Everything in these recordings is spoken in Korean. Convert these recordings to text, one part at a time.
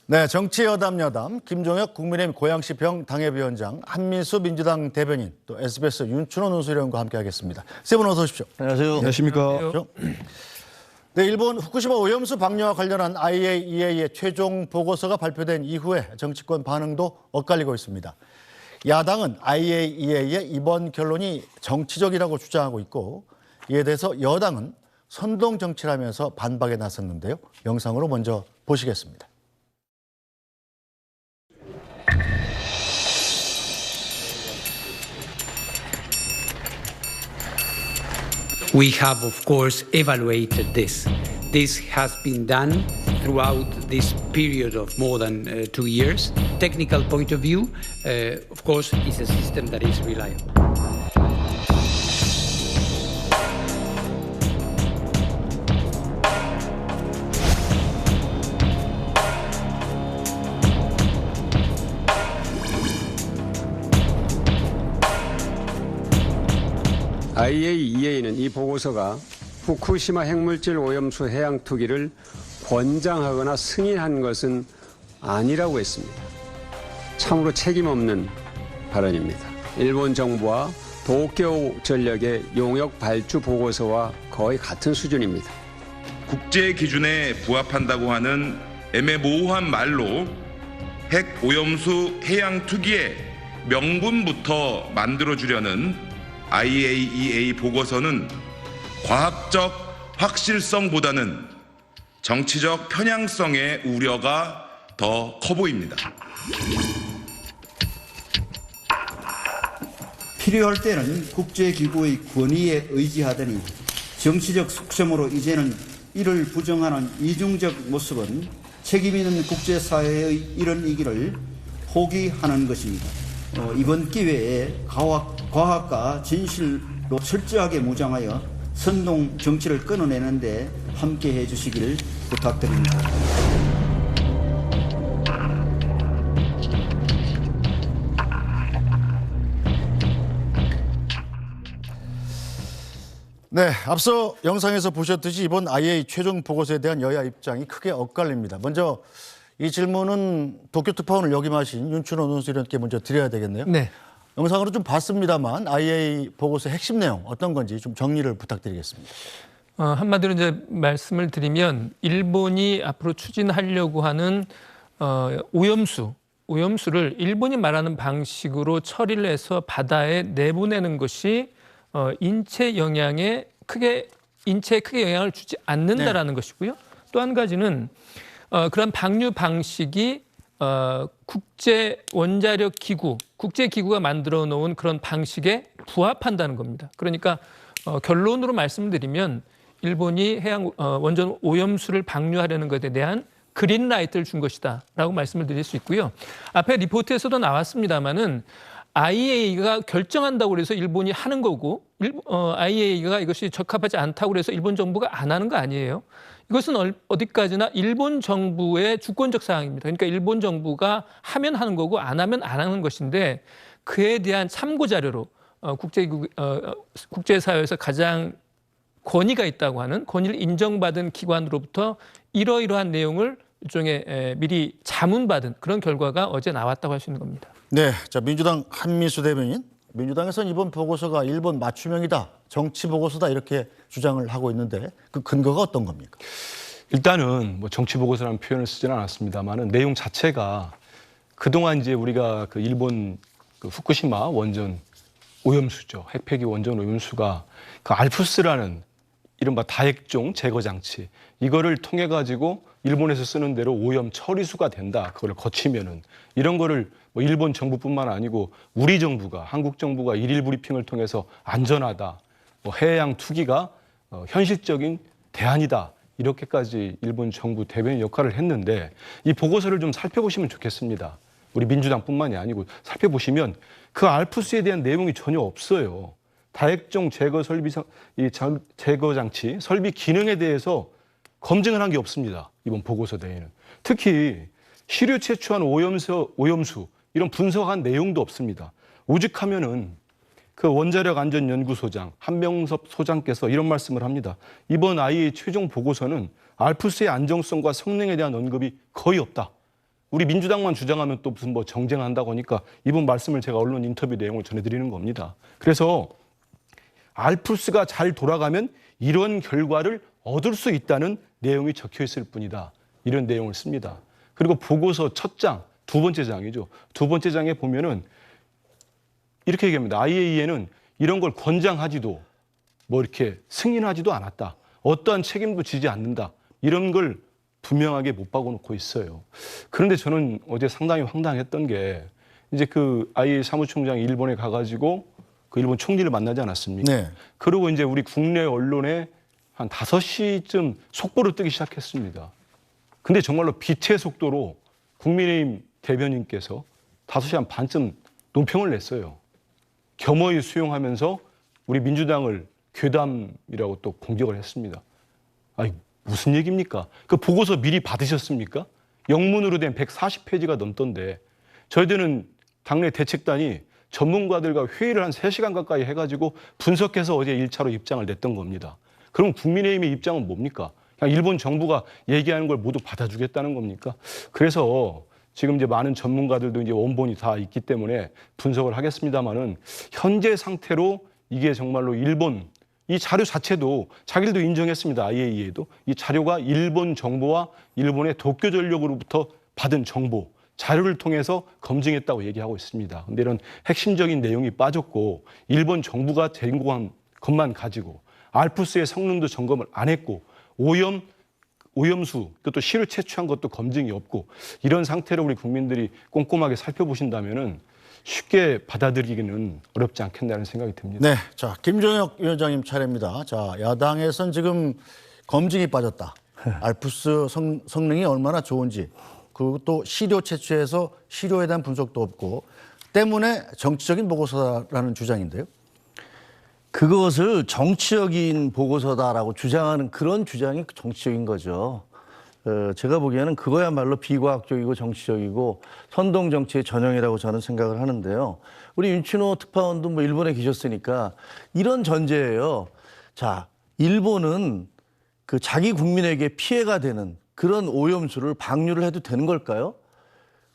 네, 정치여담 김종혁 국민의힘 고양시병 당협위원장, 한민수 민주당 대변인, 또 SBS 윤춘호 논술위원과 함께하겠습니다. 세 분 어서 오십시오. 안녕하세요. 안녕하십니까. 네, 일본 후쿠시마 오염수 방류와 관련한 IAEA의 최종 보고서가 발표된 이후에 정치권 반응도 엇갈리고 있습니다. 야당은 IAEA의 이번 결론이 정치적이라고 주장하고 있고, 이에 대해서 여당은 선동 정치라면서 반박에 나섰는데요. 영상으로 먼저 보시겠습니다. We have, of course, evaluated this. This has been done throughout this period of more than 2 years. Technical point of view, of course, is a system that is reliable. IAEA는 이 보고서가 후쿠시마 핵물질 오염수 해양 투기를 권장하거나 승인한 것은 아니라고 했습니다. 참으로 책임 없는 발언입니다. 일본 정부와 도쿄 전력의 용역 발주 보고서와 거의 같은 수준입니다. 국제 기준에 부합한다고 하는 애매모호한 말로 핵 오염수 해양 투기의 명분부터 만들어주려는 IAEA 보고서는 과학적 확실성보다는 정치적 편향성의 우려가 더 커 보입니다. 필요할 때는 국제기구의 권위에 의지하더니 정치적 숙청으로 이제는 이를 부정하는 이중적 모습은 책임 있는 국제사회의 이런 이기를 포기하는 것입니다. 이번 기회에 과학과 진실로 철저하게 무장하여 선동 정치를 끊어내는데 함께해 주시길 부탁드립니다. 네, 앞서 영상에서 보셨듯이 이번 IAEA 최종 보고서에 대한 여야 입장이 크게 엇갈립니다. 먼저 이 질문은 도쿄특파원을 역임하신 윤춘호 논술위원께 먼저 드려야 되겠네요. 네. 영상으로 좀 봤습니다만 IAEA 보고서 핵심 내용 어떤 건지 좀 정리를 부탁드리겠습니다. 한마디로 이제 말씀을 드리면 일본이 앞으로 추진하려고 하는 오염수를 일본이 말하는 방식으로 처리를 해서 바다에 내보내는 것이 인체에 크게 영향을 주지 않는다라는 것이고요. 또 한 가지는 그런 방류 방식이 국제 원자력 기구, 국제기구가 만들어 놓은 그런 방식에 부합한다는 겁니다. 그러니까 결론으로 말씀드리면 일본이 해양 원전 오염수를 방류하려는 것에 대한 그린라이트를 준 것이다라고 말씀을 드릴 수 있고요. 앞에 리포트에서도 나왔습니다마는 IAEA가 결정한다고 해서 일본이 하는 거고 IAEA가 이것이 적합하지 않다고 해서 일본 정부가 안 하는 거 아니에요. 이것은 어디까지나 일본 정부의 주권적 사항입니다. 그러니까 일본 정부가 하면 하는 거고 안 하면 안 하는 것인데 그에 대한 참고 자료로 국제사회에서 가장 권위가 있다고 하는 권위를 인정받은 기관으로부터 이러이러한 내용을 일종의 미리 자문받은 그런 결과가 어제 나왔다고 할 수 있는 겁니다. 네, 자 민주당 한민수 대변인. 민주당에서는 이번 보고서가 일본 맞춤형이다, 정치 보고서다 이렇게 주장을 하고 있는데 그 근거가 어떤 겁니까? 일단은 뭐 정치 보고서라는 표현을 쓰지는 않았습니다만은 내용 자체가 그동안 이제 우리가 그 일본 그 후쿠시마 원전 오염수죠. 핵폐기 원전 오염수가 그 알프스라는 이른바 다액종 제거 장치 이거를 통해 가지고 일본에서 쓰는 대로 오염 처리수가 된다. 그걸 거치면은 이런 거를 뭐 일본 정부뿐만 아니고 우리 정부가 한국 정부가 일일 브리핑을 통해서 안전하다. 뭐 해양 투기가 현실적인 대안이다. 이렇게까지 일본 정부 대변인 역할을 했는데 이 보고서를 좀 살펴보시면 좋겠습니다. 우리 민주당뿐만이 아니고 살펴보시면 그 알프스에 대한 내용이 전혀 없어요. 다액종 제거 제거 장치 설비 기능에 대해서 검증을 한 게 없습니다. 이번 보고서 내에는. 특히 시료 채취한 오염수 이런 분석한 내용도 없습니다. 오직하면은 그 원자력안전연구소장 한명섭 소장께서 이런 말씀을 합니다. 이번 IAEA 최종 보고서는 알프스의 안정성과 성능에 대한 언급이 거의 없다. 우리 민주당만 주장하면 또 무슨 뭐 정쟁한다고 하니까 이분 말씀을 제가 언론 인터뷰 내용을 전해드리는 겁니다. 그래서 알프스가 잘 돌아가면 이런 결과를 얻을 수 있다는 내용이 적혀 있을 뿐이다. 이런 내용을 씁니다. 그리고 보고서 첫 장, 두 번째 장이죠. 두 번째 장에 보면은 이렇게 얘기합니다. IAEA는 이런 걸 권장하지도 뭐 이렇게 승인하지도 않았다. 어떠한 책임도 지지 않는다. 이런 걸 분명하게 못 박아놓고 있어요. 그런데 저는 어제 상당히 황당했던 게 이제 그 IAEA 사무총장이 일본에 가가지고 그 일본 총리를 만나지 않았습니까? 네. 그리고 이제 우리 국내 언론에 한 5시쯤 속보를 뜨기 시작했습니다. 근데 정말로 빛의 속도로 국민의힘 대변인께서 5시 한 반쯤 논평을 냈어요. 겸허히 수용하면서 우리 민주당을 괴담이라고 또 공격을 했습니다. 아니, 무슨 얘기입니까? 그 보고서 미리 받으셨습니까? 영문으로 된 140페이지가 넘던데 저희들은 당내 대책단이 전문가들과 회의를 한 3시간 가까이 해가지고 분석해서 어제 1차로 입장을 냈던 겁니다. 그럼 국민의힘의 입장은 뭡니까? 그냥 일본 정부가 얘기하는 걸 모두 받아주겠다는 겁니까? 그래서 지금 이제 많은 전문가들도 이제 원본이 다 있기 때문에 분석을 하겠습니다만은 현재 상태로 이게 정말로 일본 이 자료 자체도 자기들도 인정했습니다. IAEA도 이 자료가 일본 정보와 일본의 도쿄전력으로부터 받은 정보 자료를 통해서 검증했다고 얘기하고 있습니다. 그런데 이런 핵심적인 내용이 빠졌고 일본 정부가 제공한 것만 가지고 알프스의 성능도 점검을 안 했고 오염수 또 시를 채취한 것도 검증이 없고 이런 상태로 우리 국민들이 꼼꼼하게 살펴보신다면은 쉽게 받아들이기는 어렵지 않겠나는 생각이 듭니다. 네, 자 김종혁 위원장님 차례입니다. 자 야당에선 지금 검증이 빠졌다. 알프스 성능이 얼마나 좋은지 그리고 또 시료 채취해서 시료에 대한 분석도 없고 때문에 정치적인 보고서라는 주장인데요. 그것을 정치적인 보고서다라고 주장하는 그런 주장이 정치적인 거죠. 제가 보기에는 그거야말로 비과학적이고 정치적이고 선동 정치의 전형이라고 저는 생각을 하는데요. 우리 윤치노 특파원도 뭐 일본에 계셨으니까 이런 전제예요. 자, 일본은 그 자기 국민에게 피해가 되는 그런 오염수를 방류를 해도 되는 걸까요?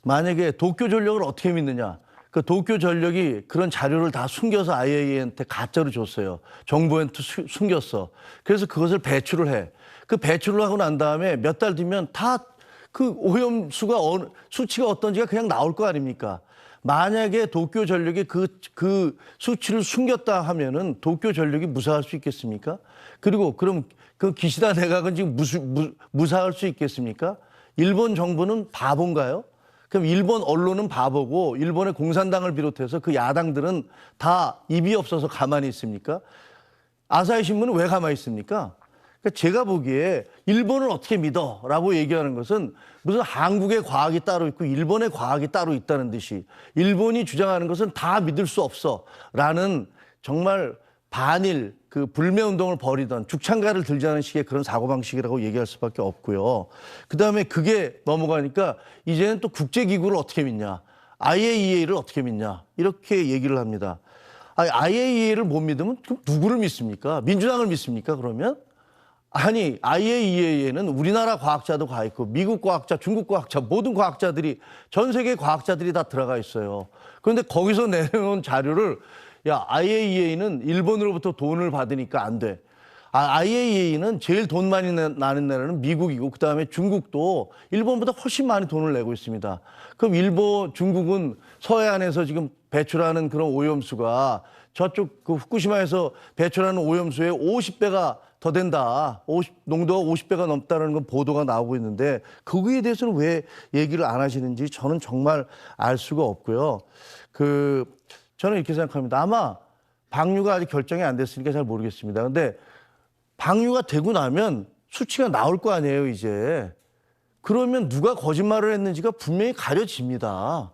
만약에 도쿄전력을 어떻게 믿느냐? 그 도쿄전력이 그런 자료를 다 숨겨서 IAEA한테 가짜로 줬어요. 정부한테 숨겼어. 그래서 그것을 배출을 해. 그 배출을 하고 난 다음에 몇 달 뒤면 다 그 오염수가 수치가 어떤지가 그냥 나올 거 아닙니까? 만약에 도쿄전력이 그 수치를 숨겼다 하면은 도쿄전력이 무사할 수 있겠습니까? 그리고 그럼 그 기시다 내각은 지금 무사할 수 있겠습니까? 일본 정부는 바본가요? 그럼 일본 언론은 바보고 일본의 공산당을 비롯해서 그 야당들은 다 입이 없어서 가만히 있습니까? 아사히 신문은 왜 가만히 있습니까? 그러니까 제가 보기에 일본을 어떻게 믿어? 라고 얘기하는 것은 무슨 한국의 과학이 따로 있고 일본의 과학이 따로 있다는 듯이 일본이 주장하는 것은 다 믿을 수 없어 라는 정말 반일 그 불매운동을 벌이던 죽창가를 들자는 식의 그런 사고방식이라고 얘기할 수밖에 없고요. 그다음에 그게 넘어가니까 이제는 또 국제기구를 어떻게 믿냐. IAEA를 어떻게 믿냐. 이렇게 얘기를 합니다. IAEA를 못 믿으면 그럼 누구를 믿습니까? 민주당을 믿습니까? 그러면? 아니 IAEA에는 우리나라 과학자도 가 있고 미국 과학자, 중국 과학자 모든 과학자들이 전 세계 과학자들이 다 들어가 있어요. 그런데 거기서 내놓은 자료를 야 IAEA는 일본으로부터 돈을 받으니까 안 돼. IAEA는 제일 돈 많이 나는 나라는 미국이고 그다음에 중국도 일본보다 훨씬 많이 돈을 내고 있습니다. 그럼 일본, 중국은 서해안에서 지금 배출하는 그런 오염수가 저쪽 그 후쿠시마에서 배출하는 오염수의 50배가 더 된다. 농도가 50배가 넘다는 건 보도가 나오고 있는데 거기에 대해서는 왜 얘기를 안 하시는지 저는 정말 알 수가 없고요. 저는 이렇게 생각합니다. 아마 방류가 아직 결정이 안 됐으니까 잘 모르겠습니다. 근데 방류가 되고 나면 수치가 나올 거 아니에요, 이제. 그러면 누가 거짓말을 했는지가 분명히 가려집니다.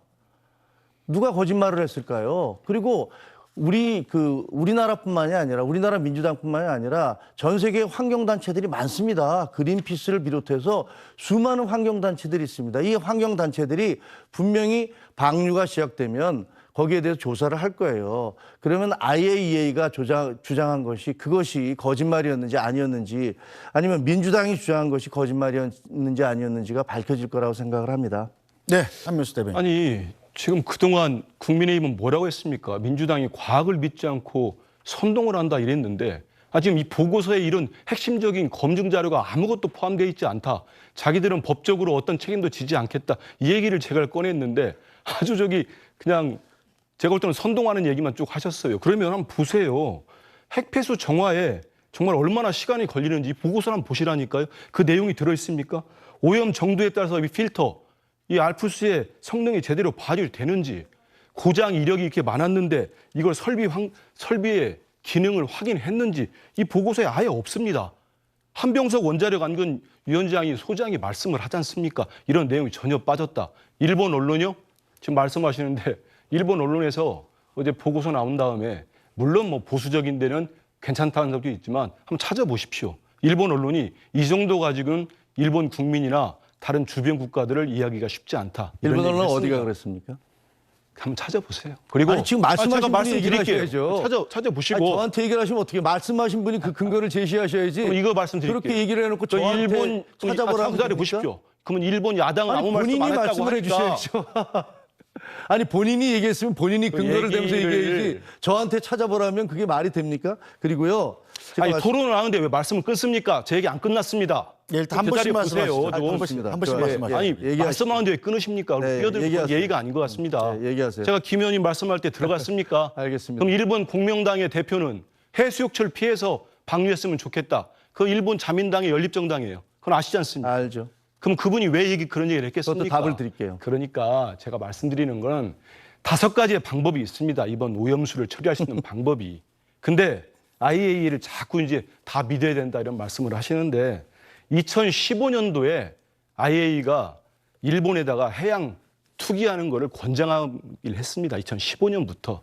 누가 거짓말을 했을까요? 그리고 우리나라뿐만이 아니라 우리나라 민주당뿐만이 아니라 전 세계 환경단체들이 많습니다. 그린피스를 비롯해서 수많은 환경단체들이 있습니다. 이 환경단체들이 분명히 방류가 시작되면 거기에 대해서 조사를 할 거예요. 그러면 IAEA가 주장한 것이 그것이 거짓말이었는지 아니었는지 아니면 민주당이 주장한 것이 거짓말이었는지 아니었는지가 밝혀질 거라고 생각을 합니다. 네, 한명수 대변인. 아니 지금 그동안 국민의힘은 뭐라고 했습니까? 민주당이 과학을 믿지 않고 선동을 한다 이랬는데 지금 이 보고서에 이런 핵심적인 검증 자료가 아무것도 포함되어 있지 않다. 자기들은 법적으로 어떤 책임도 지지 않겠다. 이 얘기를 제가 꺼냈는데 아주 그냥 제가 볼 때는 선동하는 얘기만 쭉 하셨어요. 그러면 한번 보세요. 핵폐수 정화에 정말 얼마나 시간이 걸리는지 보고서 한번 보시라니까요. 그 내용이 들어있습니까? 오염 정도에 따라서 이 필터, 이 알프스의 성능이 제대로 발휘되는지, 고장 이력이 이렇게 많았는데 이걸 설비의 기능을 확인했는지 이 보고서에 아예 없습니다. 한병석 원자력 안전 위원장이 소장이 말씀을 하지 않습니까? 이런 내용이 전혀 빠졌다. 일본 언론이요? 지금 말씀하시는데 일본 언론에서 어제 보고서 나온 다음에 물론 뭐 보수적인 데는 괜찮다는 것도 있지만 한번 찾아보십시오. 일본 언론이 이 정도 가지고는 일본 국민이나 다른 주변 국가들을 이해하기가 쉽지 않다. 일본 이런 언론 얘기를 어디가 했습니다. 그랬습니까? 한번 찾아보세요. 그리고 아니, 지금 말씀하신 제가 분이 얘기를 하셔야죠. 찾아보시고 아니, 저한테 얘기를 하시면 어떻게 말씀하신 분이 그 근거를 제시하셔야지. 그럼 이거 말씀드릴게요. 그렇게 얘기를 해놓고 저 저한테 일본 찾아보라고 기다려 보십시오. 그러면 일본 야당은 아무 말씀 안 본인이 했다고 말씀을 하니까 해주셔야죠. 아니 본인이 얘기했으면 본인이 근거를 대면서 얘기해야지 저한테 찾아보라면 그게 말이 됩니까? 그리고요. 아니 토론을 하는데 왜 말씀을 끊습니까? 제 얘기 안 끝났습니다. 예, 일단 한 번씩 말씀하시죠. 한 번씩 말씀하시죠. 아니 말씀하는데 왜 끊으십니까? 네, 끼어들고 얘기하세요. 예의가 아닌 것 같습니다. 네, 얘기하세요. 제가 김 의원님 말씀할 때 들어갔습니까? 알겠습니다. 그럼 일본 공명당의 대표는 해수욕철 피해서 방류했으면 좋겠다. 그 일본 자민당의 연립정당이에요. 그건 아시지 않습니까? 알죠. 그럼 그분이 왜 그런 얘기를 했겠습니까? 그것도 답을 드릴게요. 그러니까 제가 말씀드리는 건 5가지의 방법이 있습니다. 이번 오염수를 처리할 수 있는 방법이. 근데 IAEA를 자꾸 이제 다 믿어야 된다 이런 말씀을 하시는데 2015년도에 IAEA가 일본에다가 해양 투기하는 거를 권장하기를 했습니다. 2015년부터.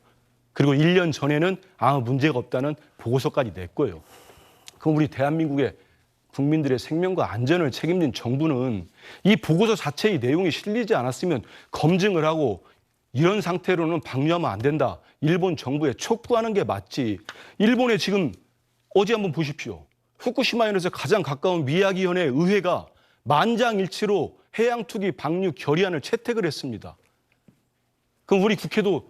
그리고 1년 전에는 아무 문제가 없다는 보고서까지 냈고요. 그럼 우리 대한민국의 국민들의 생명과 안전을 책임진 정부는 이 보고서 자체의 내용이 실리지 않았으면 검증을 하고 이런 상태로는 방류하면 안 된다. 일본 정부에 촉구하는 게 맞지. 일본에 지금 어제 한번 보십시오. 후쿠시마현에서 가장 가까운 미야기현의 의회가 만장일치로 해양투기 방류 결의안을 채택을 했습니다. 그럼 우리 국회도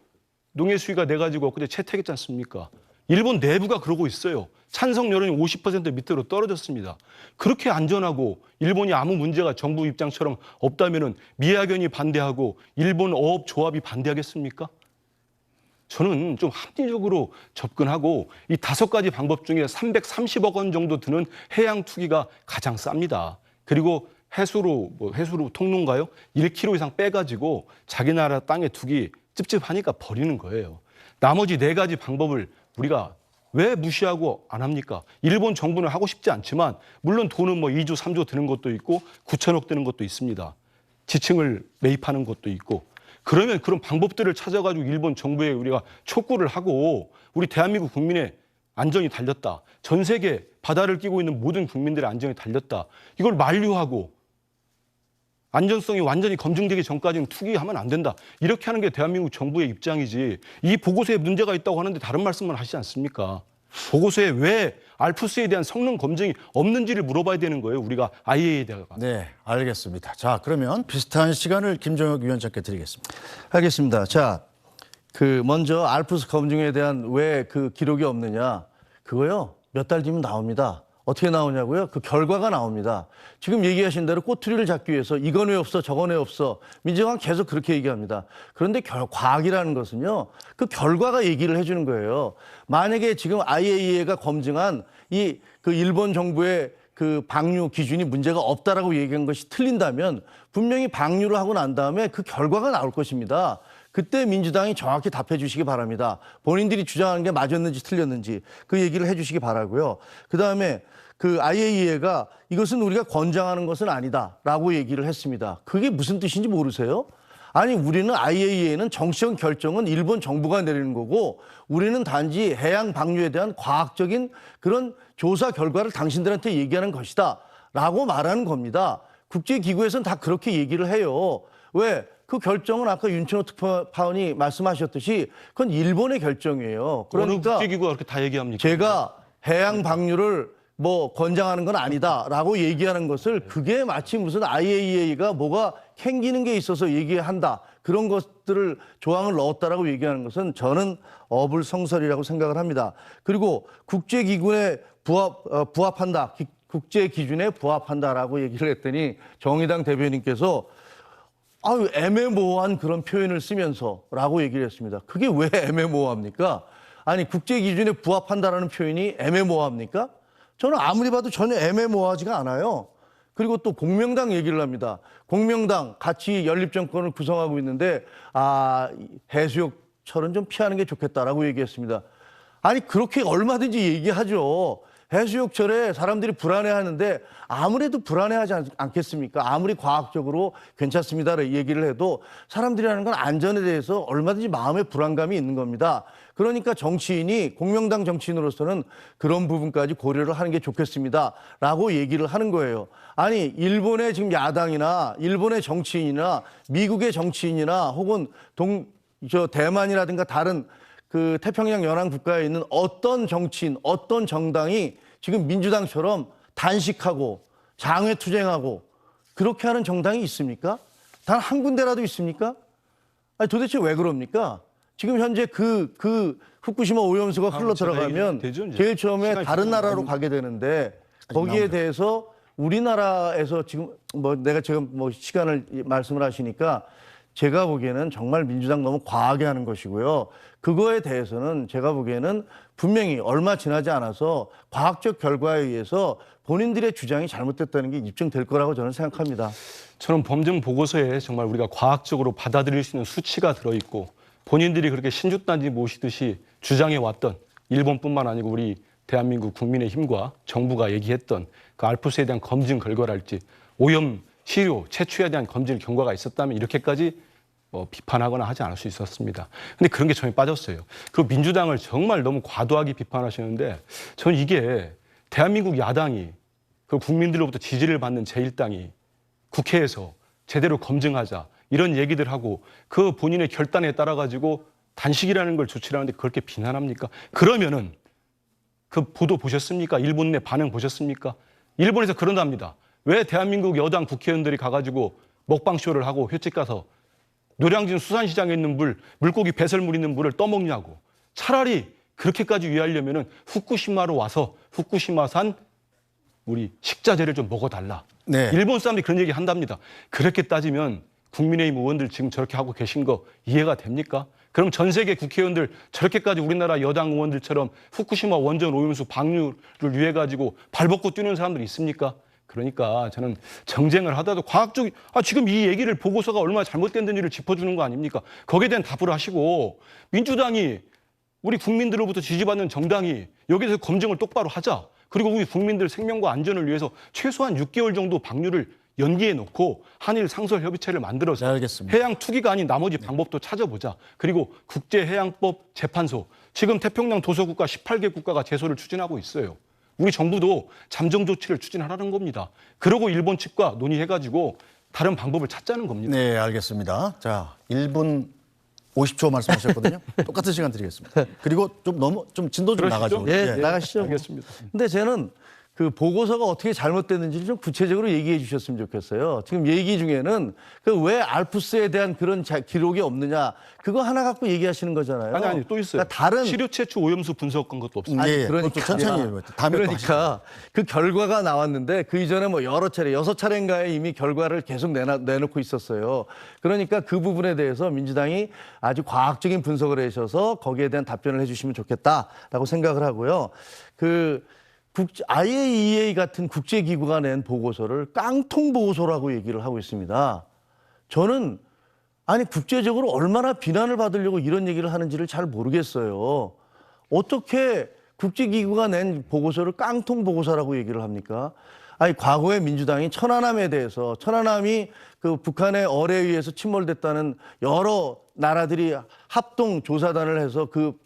농해 수위가 내가지고 엊그제 채택했지 않습니까? 일본 내부가 그러고 있어요. 찬성 여론이 50% 밑으로 떨어졌습니다. 그렇게 안전하고 일본이 아무 문제가 정부 입장처럼 없다면은 미야견이 반대하고 일본 어업 조합이 반대하겠습니까? 저는 좀 합리적으로 접근하고 이 5가지 방법 중에 330억 원 정도 드는 해양 투기가 가장 쌉니다. 그리고 해수로 통로인가요? 1km 이상 빼가지고 자기 나라 땅에 두기 찝찝하니까 버리는 거예요. 나머지 4가지 방법을 우리가 왜 무시하고 안 합니까? 일본 정부는 하고 싶지 않지만 물론 돈은 뭐 2조, 3조 드는 것도 있고 9천억 드는 것도 있습니다. 지층을 매입하는 것도 있고 그러면 그런 방법들을 찾아가지고 일본 정부에 우리가 촉구를 하고 우리 대한민국 국민의 안전이 달렸다. 전 세계 바다를 끼고 있는 모든 국민들의 안전이 달렸다. 이걸 만류하고 안전성이 완전히 검증되기 전까지는 투기하면 안 된다. 이렇게 하는 게 대한민국 정부의 입장이지. 이 보고서에 문제가 있다고 하는데 다른 말씀을 하시지 않습니까? 보고서에 왜 알프스에 대한 성능 검증이 없는지를 물어봐야 되는 거예요. 우리가 IAEA에다가. 네, 알겠습니다. 자, 그러면 비슷한 시간을 김종혁 위원장께 드리겠습니다. 알겠습니다. 자, 먼저 알프스 검증에 대한 왜 그 기록이 없느냐. 그거요. 몇 달 뒤면 나옵니다. 어떻게 나오냐고요? 그 결과가 나옵니다. 지금 얘기하신 대로 꼬투리를 잡기 위해서 이건 왜 없어, 저건 왜 없어. 민주당은 계속 그렇게 얘기합니다. 그런데 과학이라는 것은요, 그 결과가 얘기를 해주는 거예요. 만약에 지금 IAEA가 검증한 그 일본 정부의 그 방류 기준이 문제가 없다라고 얘기한 것이 틀린다면 분명히 방류를 하고 난 다음에 그 결과가 나올 것입니다. 그때 민주당이 정확히 답해 주시기 바랍니다. 본인들이 주장하는 게 맞았는지 틀렸는지 그 얘기를 해 주시기 바라고요. 그다음에 그 IAEA가 이것은 우리가 권장하는 것은 아니다라고 얘기를 했습니다. 그게 무슨 뜻인지 모르세요? 아니 우리는 IAEA는 정치적 결정은 일본 정부가 내리는 거고 우리는 단지 해양 방류에 대한 과학적인 그런 조사 결과를 당신들한테 얘기하는 것이다 라고 말하는 겁니다. 국제기구에서는 다 그렇게 얘기를 해요. 왜? 그 결정은 아까 윤천호 특파원이 말씀하셨듯이 그건 일본의 결정이에요. 그러니까 어느 국제기구가 그렇게 다 얘기합니까? 제가 해양 방류를 권장하는 건 아니다라고 얘기하는 것을 그게 마치 무슨 IAEA가 뭐가 캥기는 게 있어서 얘기한다. 그런 것들을 조항을 넣었다라고 얘기하는 것은 저는 어불성설이라고 생각을 합니다. 그리고 국제기구에 부합한다. 국제 기준에 부합한다라고 얘기를 했더니 정의당 대변인께서 아유 애매모호한 그런 표현을 쓰면서라고 얘기를 했습니다. 그게 왜 애매모호합니까? 아니 국제 기준에 부합한다라는 표현이 애매모호합니까? 저는 아무리 봐도 전혀 애매모호하지가 않아요. 그리고 또 공명당 얘기를 합니다. 공명당 같이 연립정권을 구성하고 있는데 해수욕철은 좀 피하는 게 좋겠다라고 얘기했습니다. 아니 그렇게 얼마든지 얘기하죠. 해수욕철에 사람들이 불안해하는데 아무래도 불안해하지 않겠습니까? 아무리 과학적으로 괜찮습니다라고 얘기를 해도 사람들이 하는 건 안전에 대해서 얼마든지 마음에 불안감이 있는 겁니다. 그러니까 정치인이 공명당 정치인으로서는 그런 부분까지 고려를 하는 게 좋겠습니다라고 얘기를 하는 거예요. 아니 일본의 지금 야당이나 일본의 정치인이나 미국의 정치인이나 혹은 대만이라든가 다른 그 태평양 연안 국가에 있는 어떤 정치인, 어떤 정당이 지금 민주당처럼 단식하고 장외투쟁하고 그렇게 하는 정당이 있습니까? 단 한 군데라도 있습니까? 아니 도대체 왜 그럽니까? 지금 현재 그 후쿠시마 오염수가 흘러 들어가면 제일 처음에 다른 나라로 가게 되는데 거기에 대해서 우리나라에서 지금 내가 지금 시간을 말씀을 하시니까 제가 보기에는 정말 민주당 너무 과하게 하는 것이고요. 그거에 대해서는 제가 보기에는 분명히 얼마 지나지 않아서 과학적 결과에 의해서 본인들의 주장이 잘못됐다는 게 입증될 거라고 저는 생각합니다. 저는 범정 보고서에 정말 우리가 과학적으로 받아들일 수 있는 수치가 들어있고 본인들이 그렇게 신주단지 모시듯이 주장해왔던 일본뿐만 아니고 우리 대한민국 국민의힘과 정부가 얘기했던 그 알프스에 대한 검증 결과랄지 오염 시료 채취에 대한 검증 경과가 있었다면 이렇게까지 비판하거나 하지 않을 수 있었습니다. 근데 그런 게 전혀 빠졌어요. 그리고 민주당을 정말 너무 과도하게 비판하시는데 저는 이게 대한민국 야당이 그 국민들로부터 지지를 받는 제1당이 국회에서 제대로 검증하자 이런 얘기들 하고 그 본인의 결단에 따라 가지고 단식이라는 걸 조치를 하는데 그렇게 비난합니까? 그러면은 그 보도 보셨습니까? 일본 내 반응 보셨습니까? 일본에서 그런답니다. 왜 대한민국 여당 국회의원들이 가가지고 먹방쇼를 하고 횟집 가서 노량진 수산시장에 있는 물고기 배설물 있는 물을 떠먹냐고. 차라리 그렇게까지 위하려면은 후쿠시마로 와서 후쿠시마산 우리 식자재를 좀 먹어달라. 네. 일본 사람들이 그런 얘기 한답니다. 그렇게 따지면 국민의힘 의원들 지금 저렇게 하고 계신 거 이해가 됩니까? 그럼 전 세계 국회의원들 저렇게까지 우리나라 여당 의원들처럼 후쿠시마 원전 오염수 방류를 위해 가지고 발벗고 뛰는 사람들이 있습니까? 그러니까 저는 정쟁을 하더라도 과학적 지금 이 얘기를 보고서가 얼마나 잘못된지를 짚어주는 거 아닙니까? 거기에 대한 답을 하시고 민주당이 우리 국민들로부터 지지받는 정당이 여기서 검증을 똑바로 하자. 그리고 우리 국민들 생명과 안전을 위해서 최소한 6개월 정도 방류를 연기해 놓고 한일 상설 협의체를 만들어서 알겠습니다. 해양 투기가 아닌 나머지 방법도 찾아보자. 그리고 국제해양법 재판소 지금 태평양 도서국가 18개 국가가 제소를 추진하고 있어요. 우리 정부도 잠정 조치를 추진하라는 겁니다. 그러고 일본 측과 논의해가지고 다른 방법을 찾자는 겁니다. 네, 알겠습니다. 자, 1분 50초 말씀하셨거든요. 똑같은 시간 드리겠습니다. 그리고 좀 진도 좀 그러시죠? 나가죠. 예, 나가시죠. 알겠습니다. 근데 저는 그 보고서가 어떻게 잘못됐는지를 좀 구체적으로 얘기해 주셨으면 좋겠어요. 지금 얘기 중에는 그 왜 알프스에 대한 그런 기록이 없느냐 그거 하나 갖고 얘기하시는 거잖아요. 아니 또 있어요. 그러니까 다른 시료 채취 오염수 분석한 것도 없습니다. 아니, 예, 그러니까 그것도 천천히 해요. 다음에 또 그러니까 그 결과가 나왔는데 그 이전에 여러 차례 6차례인가에 이미 결과를 계속 내놓고 있었어요. 그러니까 그 부분에 대해서 민주당이 아주 과학적인 분석을 해주셔서 거기에 대한 답변을 해주시면 좋겠다라고 생각을 하고요. IAEA 같은 국제기구가 낸 보고서를 깡통 보고서라고 얘기를 하고 있습니다. 저는 국제적으로 얼마나 비난을 받으려고 이런 얘기를 하는지를 잘 모르겠어요. 어떻게 국제기구가 낸 보고서를 깡통 보고서라고 얘기를 합니까? 과거에 민주당이 천안함에 대해서 천안함이 그 북한의 어뢰에 의해서 침몰됐다는 여러 나라들이 합동 조사단을 해서 그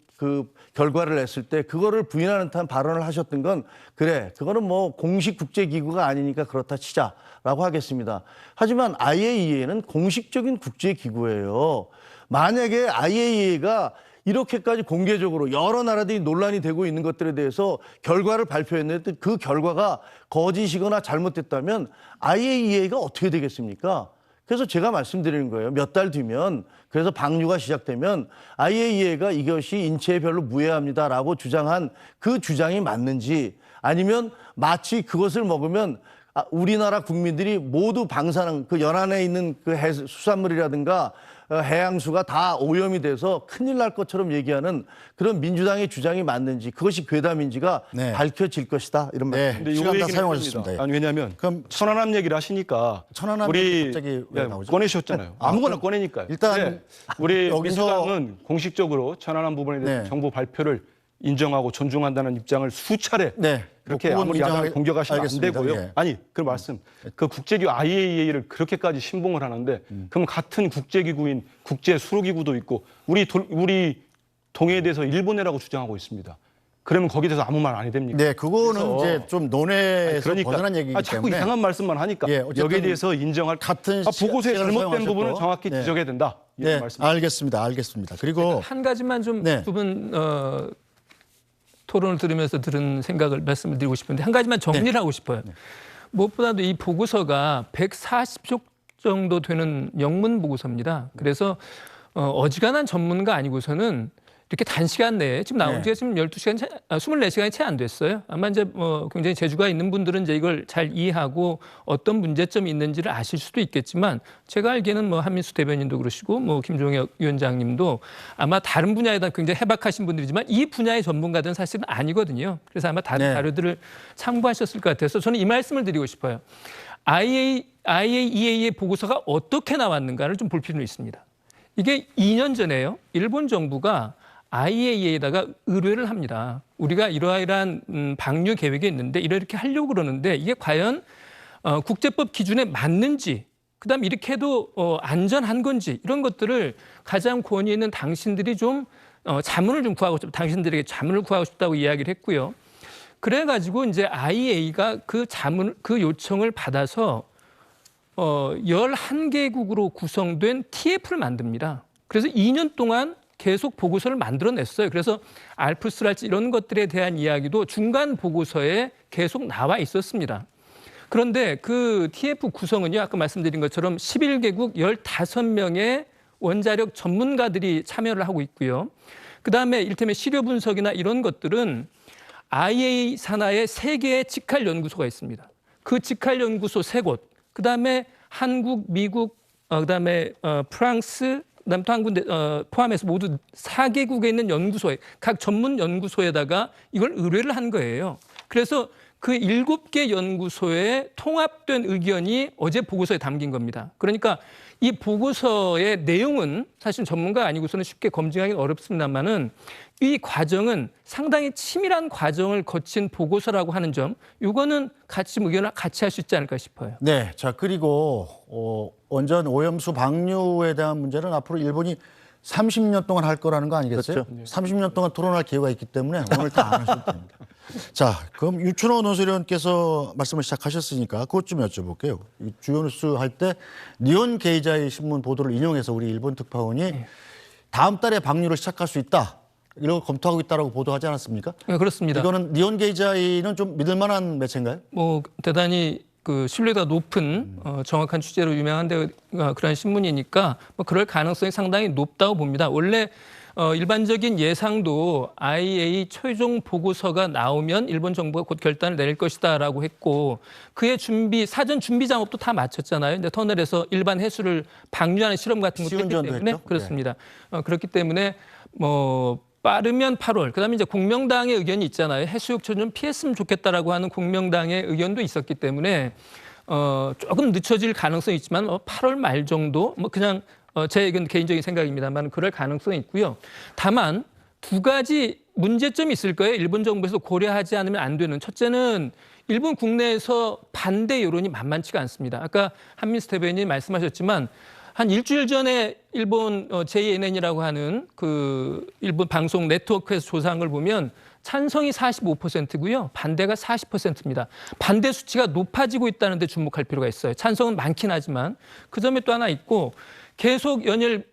결과를 냈을 때 그거를 부인하는 듯한 발언을 하셨던 건 그래 그거는 공식 국제기구가 아니니까 그렇다 치자라고 하겠습니다. 하지만 IAEA는 공식적인 국제기구예요. 만약에 IAEA가 이렇게까지 공개적으로 여러 나라들이 논란이 되고 있는 것들에 대해서 결과를 발표했는데 그 결과가 거짓이거나 잘못됐다면 IAEA가 어떻게 되겠습니까? 그래서 제가 말씀드리는 거예요. 몇 달 뒤면 그래서 방류가 시작되면 IAEA가 이것이 인체에 별로 무해합니다라고 주장한 그 주장이 맞는지 아니면 마치 그것을 먹으면 우리나라 국민들이 모두 방사능 그 연안에 있는 그 수산물이라든가 해양수가 다 오염이 돼서 큰일 날 것처럼 얘기하는 그런 민주당의 주장이 맞는지 그것이 괴담인지가 네. 밝혀질 것이다 이런 네. 말씀. 근데 시간 다 얘기는 사용하셨습니다. 했습니다. 아니 왜냐하면 그럼 천안함 얘기를 하시니까 천안함 우리 갑자기 왜 야, 나오죠? 꺼내셨잖아요. 아무거나 꺼내니까요. 일단 우리 여기서- 민주당은 공식적으로 천안함 부분에 대해서 네. 정부 발표를 인정하고 존중한다는 입장을 수차례 네. 그렇게 그건 아무리 야당을 인정하- 공격하시면 안 알겠습니다. 되고요. 예. 아니 그 말씀 그 국제기구 IAEA를 그렇게까지 신봉을 하는데 그럼 같은 국제기구인 국제수로기구도 있고 우리 동해에 대해서 일본해라고 주장하고 있습니다. 그러면 거기에 대해서 아무 말 안 해야 됩니까? 네, 그거는 그래서- 이제 좀 논외에서 벗어난 얘기이기 자꾸 때문에 이상한 말씀만 하니까 예, 어쨌든 여기에 대해서 인정할 같은 보고서에 시간을 잘못된 사용하셨고. 부분은 정확히 네. 지적해야 된다. 이런 네, 말씀. 알겠습니다. 그리고 한 가지만 좀 네. 두 분 토론을 들으면서 들은 생각을 말씀을 드리고 싶은데 한 가지만 정리를 하고 싶어요. 무엇보다도 이 보고서가 140쪽 정도 되는 영문 보고서입니다. 그래서 어지간한 전문가 아니고서는 이렇게 단시간 내에 지금 나온 지가 지금 24시간이 채 안 됐어요. 아마 이제 굉장히 재주가 있는 분들은 이제 이걸 잘 이해하고 어떤 문제점이 있는지를 아실 수도 있겠지만 제가 알기에는 한민수 대변인도 그러시고 김종혁 위원장님도 아마 다른 분야에다 굉장히 해박하신 분들이지만 이 분야의 전문가들은 사실은 아니거든요. 그래서 아마 다른 네. 자료들을 참고하셨을 것 같아서 저는 이 말씀을 드리고 싶어요. IAEA의 보고서가 어떻게 나왔는가를 좀 볼 필요는 있습니다. 이게 2년 전에요. 일본 정부가 IAEA에다가 의뢰를 합니다. 우리가 이러한 방류 계획이 있는데 이렇게 하려고 그러는데 이게 과연 국제법 기준에 맞는지 그다음 이렇게 해도 안전한 건지 이런 것들을 가장 권위 있는 당신들이 좀 자문을 좀 구하고 싶다. 당신들에게 자문을 구하고 싶다고 이야기를 했고요. 그래가지고 이제 IAEA가 그 요청을 받아서 11개국으로 구성된 TF를 만듭니다. 그래서 2년 동안 계속 보고서를 만들어냈어요. 그래서 알프스랄지 이런 것들에 대한 이야기도 중간 보고서에 계속 나와 있었습니다. 그런데 그 TF 구성은요, 아까 말씀드린 것처럼 11개국 15명의 원자력 전문가들이 참여를 하고 있고요. 그다음에 이를테면 시료 분석이나 이런 것들은 IAEA 산하에 3개의 직할 연구소가 있습니다. 그 직할 연구소 3곳, 그다음에 한국, 미국, 그다음에 프랑스, 그다음 또 한 군데 포함해서 모두 4개국에 있는 연구소에 각 전문 연구소에다가 이걸 의뢰를 한 거예요. 그래서 그 7개 연구소의 통합된 의견이 어제 보고서에 담긴 겁니다. 그러니까 이 보고서의 내용은 사실 전문가 아니고서는 쉽게 검증하기는 어렵습니다만은 이 과정은 상당히 치밀한 과정을 거친 보고서라고 하는 점, 이거는 같이 의견을 같이 할 수 있지 않을까 싶어요. 네, 자 그리고 원전 오염수 방류에 대한 문제는 앞으로 일본이 30년 동안 할 거라는 거 아니겠어요? 그렇죠. 30년 동안 토론할 기회가 있기 때문에 오늘 다 안 하셔도 됩니다. 자, 그럼 유춘호 논설위원께서 말씀을 시작하셨으니까 그것 좀 여쭤볼게요. 주요 뉴스 할 때 니혼 게이자의 신문 보도를 인용해서 우리 일본 특파원이 다음 달에 방류를 시작할 수 있다. 이런 걸 검토하고 있다라고 보도하지 않았습니까? 네, 그렇습니다. 이거는 니혼 게이자이는 좀 믿을 만한 매체인가요? 대단히 그 신뢰도가 높은 정확한 취재로 유명한 그런 신문이니까 그럴 가능성이 상당히 높다고 봅니다. 원래 일반적인 예상도 IAEA 최종 보고서가 나오면 일본 정부가 곧 결단을 내릴 것이다라고 했고 그의 사전 준비 작업도 다 마쳤잖아요. 이제 터널에서 일반 해수를 방류하는 실험 같은 것도 했기 시운전도 때문에 했죠? 그렇습니다. 그렇기 때문에 빠르면 8월. 그다음에 이제 공명당의 의견이 있잖아요. 해수욕처 좀 피했으면 좋겠다라고 하는 공명당의 의견도 있었기 때문에 조금 늦춰질 가능성이 있지만 8월 말 정도 그냥 제 의견 개인적인 생각입니다만 그럴 가능성이 있고요. 다만 두 가지 문제점이 있을 거예요. 일본 정부에서 고려하지 않으면 안 되는. 첫째는 일본 국내에서 반대 여론이 만만치가 않습니다. 아까 한민수 대변인이 말씀하셨지만 한 일주일 전에 일본 JNN이라고 하는 그 일본 방송 네트워크에서 조사한 걸 보면 찬성이 45%고요. 반대가 40%입니다. 반대 수치가 높아지고 있다는 데 주목할 필요가 있어요. 찬성은 많긴 하지만 그 점에 또 하나 있고 계속 연일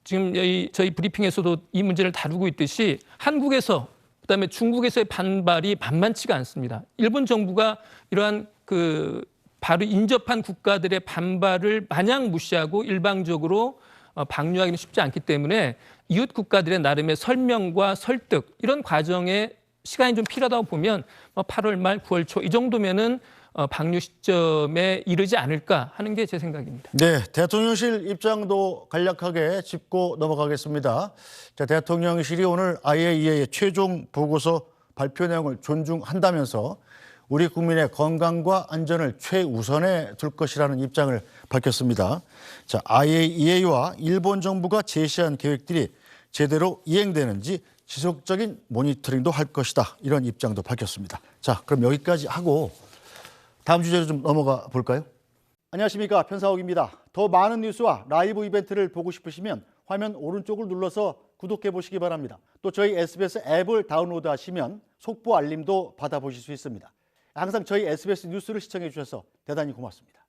지금 저희 브리핑에서도 이 문제를 다루고 있듯이 한국에서 그다음에 중국에서의 반발이 만만치가 않습니다. 일본 정부가 이러한 바로 인접한 국가들의 반발을 마냥 무시하고 일방적으로 방류하기는 쉽지 않기 때문에 이웃 국가들의 나름의 설명과 설득 이런 과정에 시간이 좀 필요하다고 보면 8월 말 9월 초 이 정도면은 방류 시점에 이르지 않을까 하는 게 제 생각입니다. 네, 대통령실 입장도 간략하게 짚고 넘어가겠습니다. 자, 대통령실이 오늘 IAEA의 최종 보고서 발표 내용을 존중한다면서 우리 국민의 건강과 안전을 최우선에 둘 것이라는 입장을 밝혔습니다. 자, IAEA와 일본 정부가 제시한 계획들이 제대로 이행되는지 지속적인 모니터링도 할 것이다. 이런 입장도 밝혔습니다. 자, 그럼 여기까지 하고 다음 주제로 좀 넘어가 볼까요? 안녕하십니까, 편사옥입니다. 더 많은 뉴스와 라이브 이벤트를 보고 싶으시면 화면 오른쪽을 눌러서 구독해 보시기 바랍니다. 또 저희 SBS 앱을 다운로드하시면 속보 알림도 받아보실 수 있습니다. 항상 저희 SBS 뉴스를 시청해 주셔서 대단히 고맙습니다.